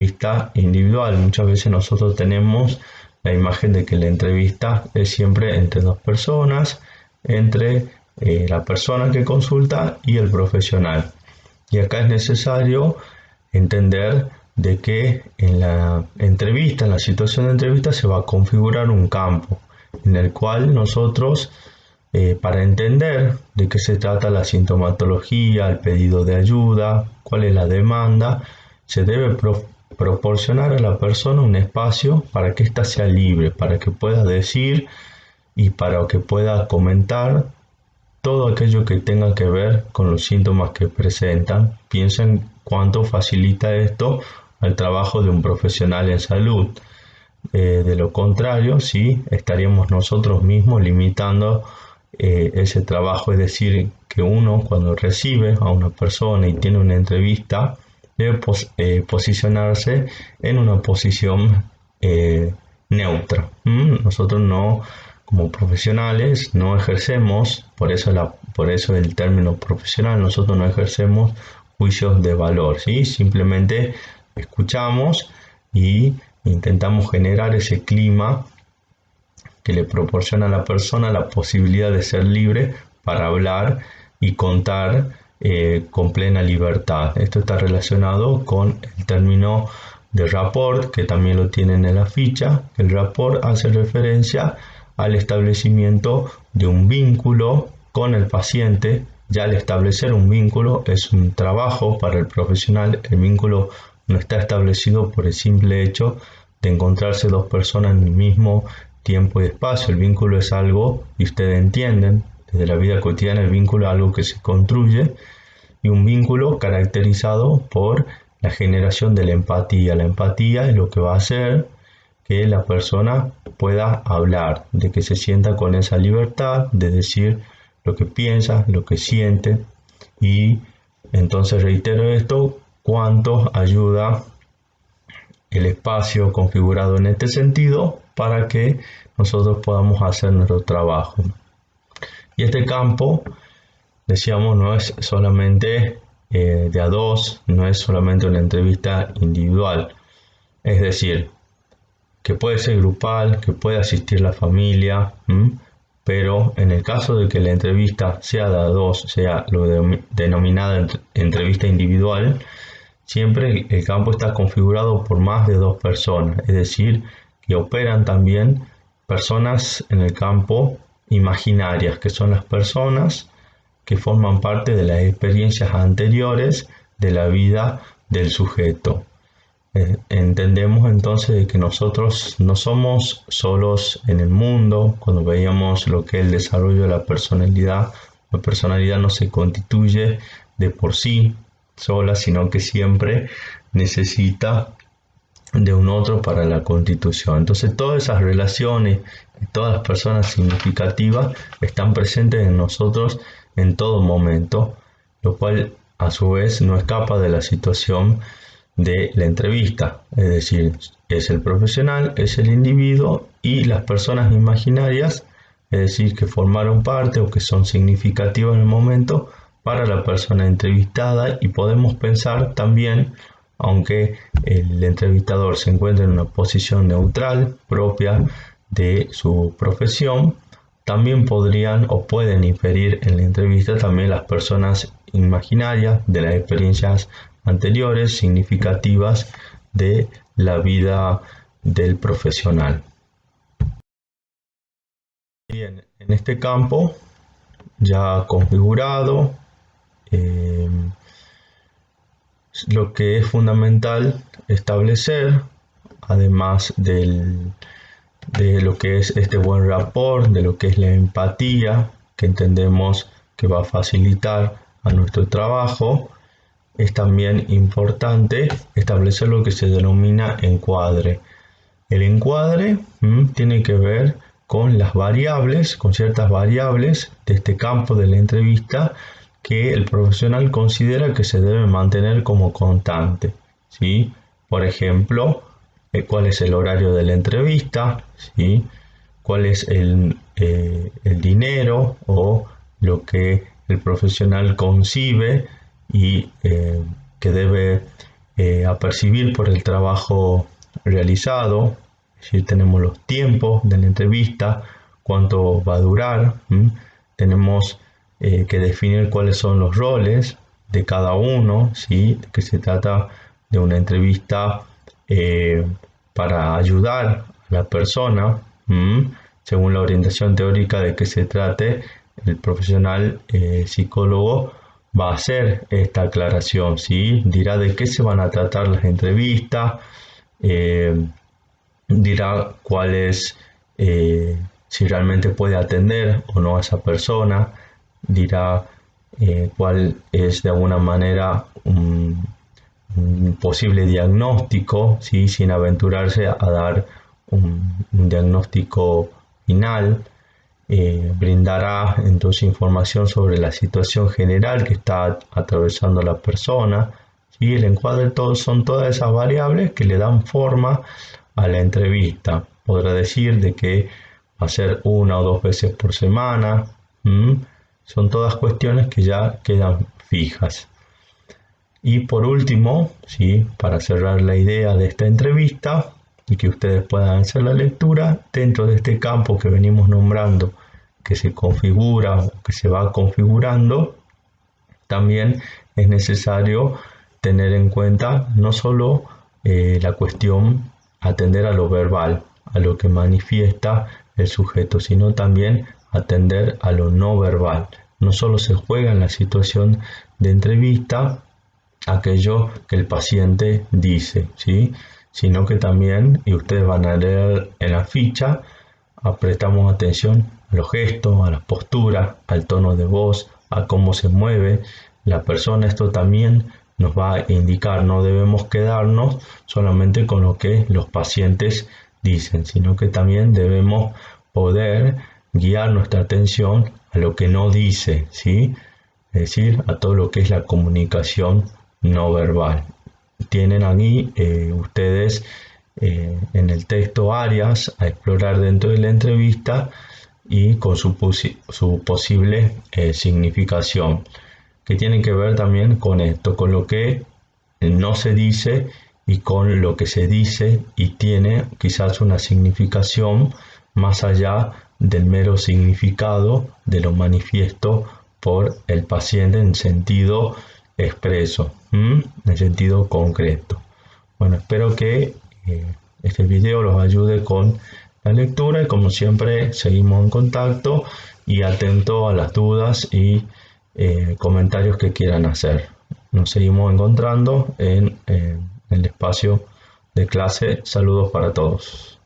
entrevista individual. Muchas veces nosotros tenemos la imagen de que la entrevista es siempre entre dos personas, entre la persona que consulta y el profesional. Y acá es necesario entender de que en la entrevista, en la situación de entrevista, se va a configurar un campo en el cual nosotros, para entender de qué se trata la sintomatología, el pedido de ayuda, cuál es la demanda, se debe proporcionar a la persona un espacio para que ésta sea libre, para que pueda decir y para que pueda comentar todo aquello que tenga que ver con los síntomas que presentan. Piensen cuánto facilita esto al trabajo de un profesional en salud. De lo contrario, sí, estaríamos nosotros mismos limitando ese trabajo. Es decir, que uno cuando recibe a una persona y tiene una entrevista, debe posicionarse en una posición neutra. Nosotros no, como profesionales, no ejercemos, por eso el término profesional, nosotros no ejercemos juicios de valor, ¿sí? Simplemente escuchamos y intentamos generar ese clima que le proporciona a la persona la posibilidad de ser libre para hablar y contar con plena libertad. Esto está relacionado con el término de rapport, que también lo tienen en la ficha. El rapport hace referencia al establecimiento de un vínculo con el paciente. Ya al establecer un vínculo es un trabajo para el profesional. El vínculo no está establecido por el simple hecho de encontrarse dos personas en el mismo tiempo y espacio. El vínculo es algo, y ustedes entienden, desde la vida cotidiana el vínculo es algo que se construye, y un vínculo caracterizado por la generación de la empatía. La empatía es lo que va a hacer que la persona pueda hablar, de que se sienta con esa libertad de decir lo que piensa, lo que siente. Y entonces reitero esto, cuánto ayuda el espacio configurado en este sentido para que nosotros podamos hacer nuestro trabajo. Y este campo, decíamos, no es solamente de a dos, no es solamente una entrevista individual. Es decir, que puede ser grupal, que puede asistir la familia, pero en el caso de que la entrevista sea de a dos, sea lo denominada entrevista individual, siempre el campo está configurado por más de dos personas, es decir, que operan también personas en el campo imaginarias, que son las personas que forman parte de las experiencias anteriores de la vida del sujeto. Entendemos entonces que nosotros no somos solos en el mundo. Cuando veíamos lo que es el desarrollo de la personalidad no se constituye de por sí sola, sino que siempre necesita de un otro para la constitución. Entonces todas esas relaciones, todas las personas significativas están presentes en nosotros en todo momento, lo cual a su vez no escapa de la situación de la entrevista, es decir, es el profesional, es el individuo y las personas imaginarias, es decir, que formaron parte o que son significativas en el momento para la persona entrevistada. Y podemos pensar también, aunque el entrevistador se encuentra en una posición neutral propia de su profesión, también podrían o pueden inferir en la entrevista también las personas imaginarias de las experiencias anteriores significativas de la vida del profesional. Bien, en este campo ya configurado, lo que es fundamental establecer, además de lo que es este buen rapport, de lo que es la empatía, que entendemos que va a facilitar a nuestro trabajo, es también importante establecer lo que se denomina encuadre. El encuadre tiene que ver con las variables, con ciertas variables de este campo de la entrevista que el profesional considera que se debe mantener como constante, ¿sí? Por ejemplo, cuál es el horario de la entrevista, ¿sí? Cuál es el dinero o lo que el profesional concibe y que debe a percibir por el trabajo realizado, es decir, tenemos los tiempos de la entrevista, cuánto va a durar, tenemos que definir cuáles son los roles de cada uno, ¿sí? Que se trata de una entrevista para ayudar a la persona, según la orientación teórica de que se trate, el profesional psicólogo va a hacer esta aclaración, ¿sí? Dirá de qué se van a tratar las entrevistas, dirá cuál es, si realmente puede atender o no a esa persona, dirá cuál es de alguna manera un posible diagnóstico, ¿sí? Sin aventurarse a dar un diagnóstico final. Brindará entonces información sobre la situación general que está atravesando la persona, y el encuadre son todas esas variables que le dan forma a la entrevista. Podrá decir de que va a ser 1 o 2 veces por semana. Son todas cuestiones que ya quedan fijas. Y por último, ¿sí? Para cerrar la idea de esta entrevista y que ustedes puedan hacer la lectura, dentro de este campo que venimos nombrando, que se configura o que se va configurando, también es necesario tener en cuenta no solo la cuestión atender a lo verbal, a lo que manifiesta el sujeto, sino también atender a lo no verbal. No solo se juega en la situación de entrevista aquello que el paciente dice, ¿sí? Sino que también, y ustedes van a leer en la ficha, prestamos atención a los gestos, a las posturas, al tono de voz, a cómo se mueve la persona. Esto también nos va a indicar, no debemos quedarnos solamente con lo que los pacientes dicen, sino que también debemos poder guiar nuestra atención a lo que no dice, ¿sí? Es decir, a todo lo que es la comunicación no verbal. Tienen aquí ustedes en el texto áreas a explorar dentro de la entrevista y con su posible significación, que tienen que ver también con esto, con lo que no se dice y con lo que se dice y tiene quizás una significación más allá del mero significado de lo manifiesto por el paciente en sentido expreso, en sentido concreto. Bueno, espero que este video los ayude con la lectura y como siempre seguimos en contacto y atento a las dudas y comentarios que quieran hacer. Nos seguimos encontrando en el espacio de clase. Saludos para todos.